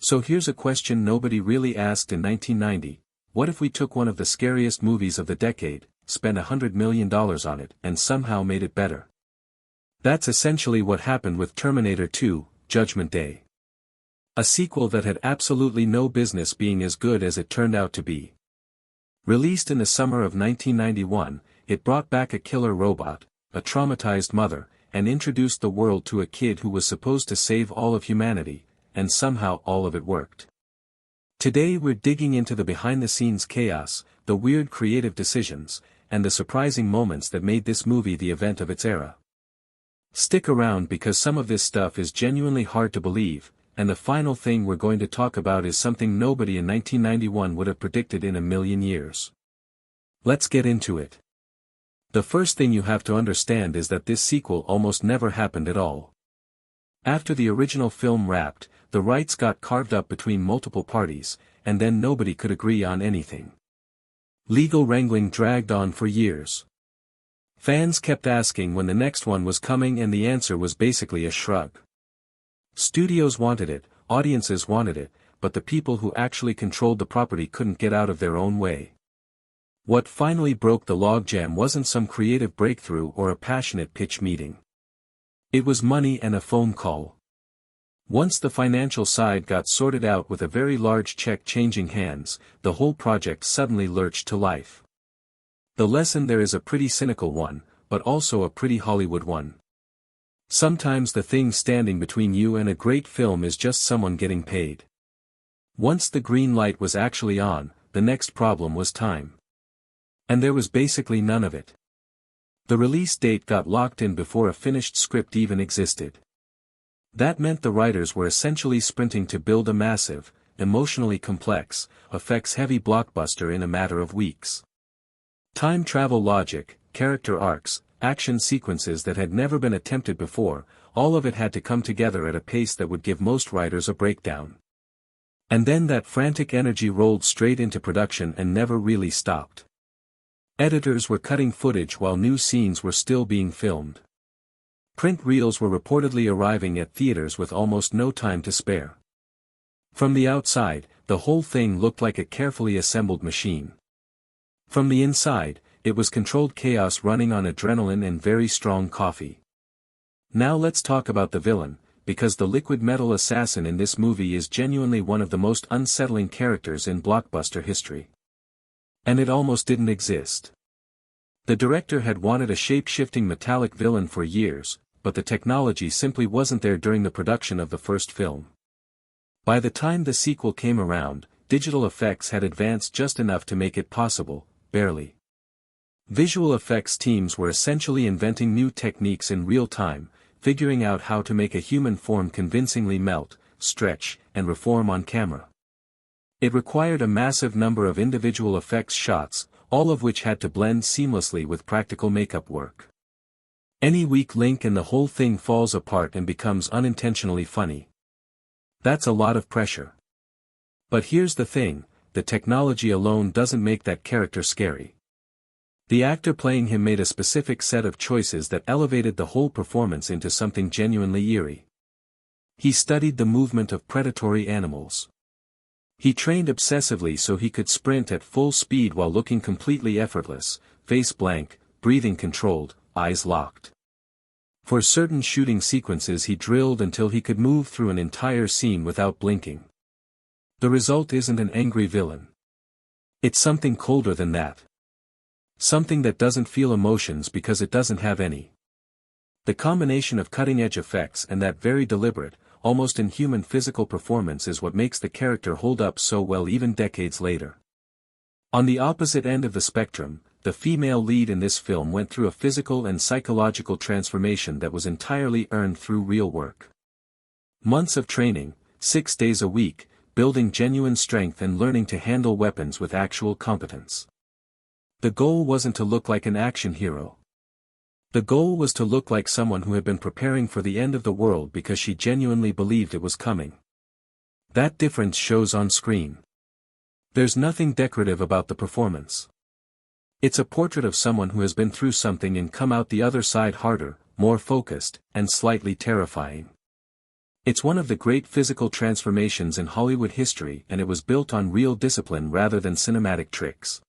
So here's a question nobody really asked in 1990, what if we took one of the scariest movies of the decade, spent $100 million on it, and somehow made it better? That's essentially what happened with Terminator 2, Judgment Day. A sequel that had absolutely no business being as good as it turned out to be. Released in the summer of 1991, it brought back a killer robot, a traumatized mother, and introduced the world to a kid who was supposed to save all of humanity, and somehow all of it worked. Today we're digging into the behind-the-scenes chaos, the weird creative decisions, and the surprising moments that made this movie the event of its era. Stick around because some of this stuff is genuinely hard to believe, and the final thing we're going to talk about is something nobody in 1991 would have predicted in a million years. Let's get into it. The first thing you have to understand is that this sequel almost never happened at all. After the original film wrapped, the rights got carved up between multiple parties, and then nobody could agree on anything. Legal wrangling dragged on for years. Fans kept asking when the next one was coming and the answer was basically a shrug. Studios wanted it, audiences wanted it, but the people who actually controlled the property couldn't get out of their own way. What finally broke the logjam wasn't some creative breakthrough or a passionate pitch meeting. It was money and a phone call. Once the financial side got sorted out with a very large check changing hands, the whole project suddenly lurched to life. The lesson there is a pretty cynical one, but also a pretty Hollywood one. Sometimes the thing standing between you and a great film is just someone getting paid. Once the green light was actually on, the next problem was time. And there was basically none of it. The release date got locked in before a finished script even existed. That meant the writers were essentially sprinting to build a massive, emotionally complex, effects-heavy blockbuster in a matter of weeks. Time travel logic, character arcs, action sequences that had never been attempted before, all of it had to come together at a pace that would give most writers a breakdown. And then that frantic energy rolled straight into production and never really stopped. Editors were cutting footage while new scenes were still being filmed. Print reels were reportedly arriving at theaters with almost no time to spare. From the outside, the whole thing looked like a carefully assembled machine. From the inside, it was controlled chaos running on adrenaline and very strong coffee. Now let's talk about the villain, because the liquid metal assassin in this movie is genuinely one of the most unsettling characters in blockbuster history. And it almost didn't exist. The director had wanted a shape-shifting metallic villain for years, but the technology simply wasn't there during the production of the first film. By the time the sequel came around, digital effects had advanced just enough to make it possible, barely. Visual effects teams were essentially inventing new techniques in real time, figuring out how to make a human form convincingly melt, stretch, and reform on camera. It required a massive number of individual effects shots, all of which had to blend seamlessly with practical makeup work. Any weak link and the whole thing falls apart and becomes unintentionally funny. That's a lot of pressure. But here's the thing, the technology alone doesn't make that character scary. The actor playing him made a specific set of choices that elevated the whole performance into something genuinely eerie. He studied the movement of predatory animals. He trained obsessively so he could sprint at full speed while looking completely effortless, face blank, breathing controlled, eyes locked. For certain shooting sequences he drilled until he could move through an entire scene without blinking. The result isn't an angry villain. It's something colder than that. Something that doesn't feel emotions because it doesn't have any. The combination of cutting-edge effects and that very deliberate, almost inhuman physical performance is what makes the character hold up so well even decades later. On the opposite end of the spectrum, the female lead in this film went through a physical and psychological transformation that was entirely earned through real work. Months of training, 6 days a week, building genuine strength and learning to handle weapons with actual competence. The goal wasn't to look like an action hero. The goal was to look like someone who had been preparing for the end of the world because she genuinely believed it was coming. That difference shows on screen. There's nothing decorative about the performance. It's a portrait of someone who has been through something and come out the other side harder, more focused, and slightly terrifying. It's one of the great physical transformations in Hollywood history, and it was built on real discipline rather than cinematic tricks.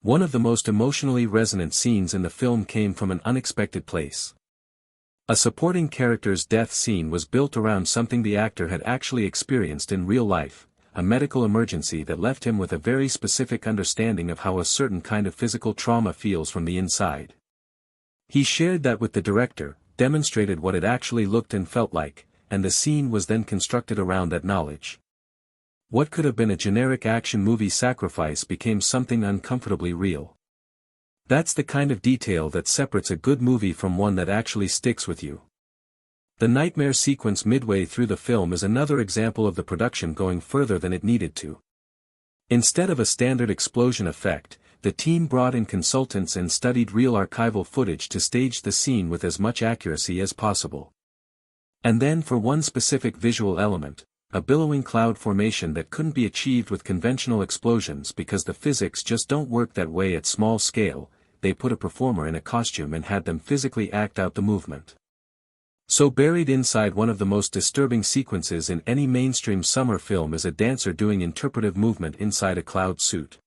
One of the most emotionally resonant scenes in the film came from an unexpected place. A supporting character's death scene was built around something the actor had actually experienced in real life, a medical emergency that left him with a very specific understanding of how a certain kind of physical trauma feels from the inside. He shared that with the director, demonstrated what it actually looked and felt like, and the scene was then constructed around that knowledge. What could have been a generic action movie sacrifice became something uncomfortably real. That's the kind of detail that separates a good movie from one that actually sticks with you. The nightmare sequence midway through the film is another example of the production going further than it needed to. Instead of a standard explosion effect, the team brought in consultants and studied real archival footage to stage the scene with as much accuracy as possible. And then for one specific visual element, a billowing cloud formation that couldn't be achieved with conventional explosions because the physics just don't work that way at small scale, they put a performer in a costume and had them physically act out the movement. So buried inside one of the most disturbing sequences in any mainstream summer film is a dancer doing interpretive movement inside a cloud suit.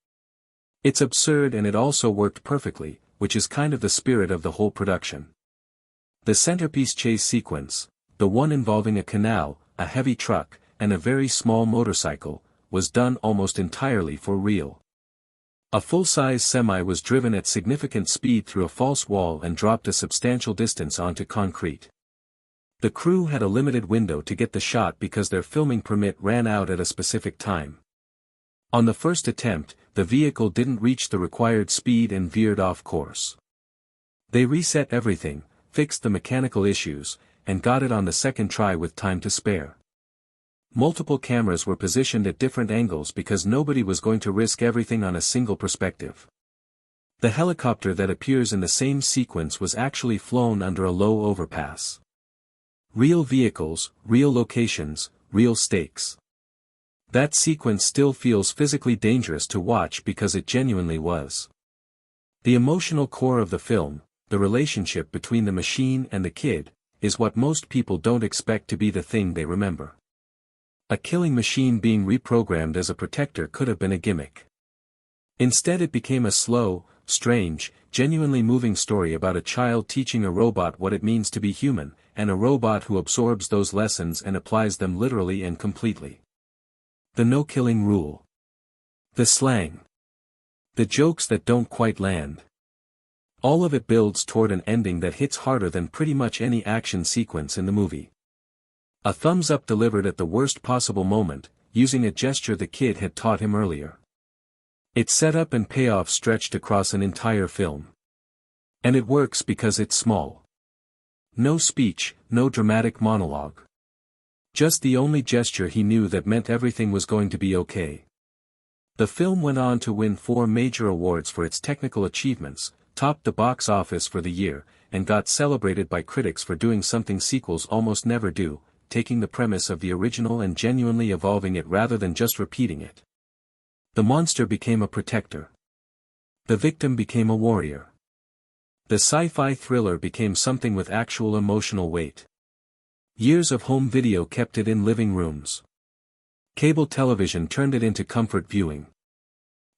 It's absurd, and it also worked perfectly, which is kind of the spirit of the whole production. The centerpiece chase sequence, the one involving a canal, a heavy truck, and a very small motorcycle, was done almost entirely for real. A full-size semi was driven at significant speed through a false wall and dropped a substantial distance onto concrete. The crew had a limited window to get the shot because their filming permit ran out at a specific time. On the first attempt, the vehicle didn't reach the required speed and veered off course. They reset everything, fixed the mechanical issues, and got it on the second try with time to spare. Multiple cameras were positioned at different angles because nobody was going to risk everything on a single perspective. The helicopter that appears in the same sequence was actually flown under a low overpass. Real vehicles, real locations, real stakes. That sequence still feels physically dangerous to watch because it genuinely was. The emotional core of the film, the relationship between the machine and the kid, is what most people don't expect to be the thing they remember. A killing machine being reprogrammed as a protector could have been a gimmick. Instead it became a slow, strange, genuinely moving story about a child teaching a robot what it means to be human, and a robot who absorbs those lessons and applies them literally and completely. The no-killing rule. The slang. The jokes that don't quite land. All of it builds toward an ending that hits harder than pretty much any action sequence in the movie. A thumbs up delivered at the worst possible moment, using a gesture the kid had taught him earlier. Its setup and payoff stretched across an entire film. And it works because it's small. No speech, no dramatic monologue. Just the only gesture he knew that meant everything was going to be okay. The film went on to win 4 major awards for its technical achievements, topped the box office for the year, and got celebrated by critics for doing something sequels almost never do, taking the premise of the original and genuinely evolving it rather than just repeating it. The monster became a protector. The victim became a warrior. The sci-fi thriller became something with actual emotional weight. Years of home video kept it in living rooms. Cable television turned it into comfort viewing.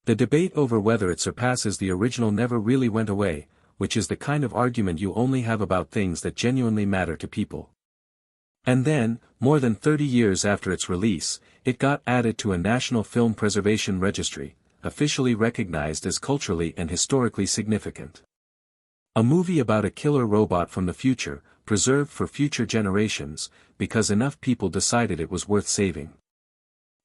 The debate over whether it surpasses the original never really went away, which is the kind of argument you only have about things that genuinely matter to people. And then, more than 30 years after its release, it got added to a National Film Preservation Registry, officially recognized as culturally and historically significant. A movie about a killer robot from the future, preserved for future generations, because enough people decided it was worth saving.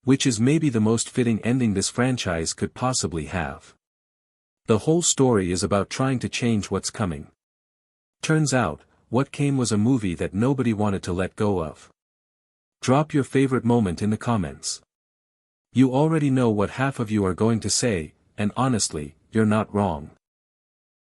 Which is maybe the most fitting ending this franchise could possibly have. The whole story is about trying to change what's coming. Turns out, what came was a movie that nobody wanted to let go of. Drop your favorite moment in the comments. You already know what half of you are going to say, and honestly, you're not wrong.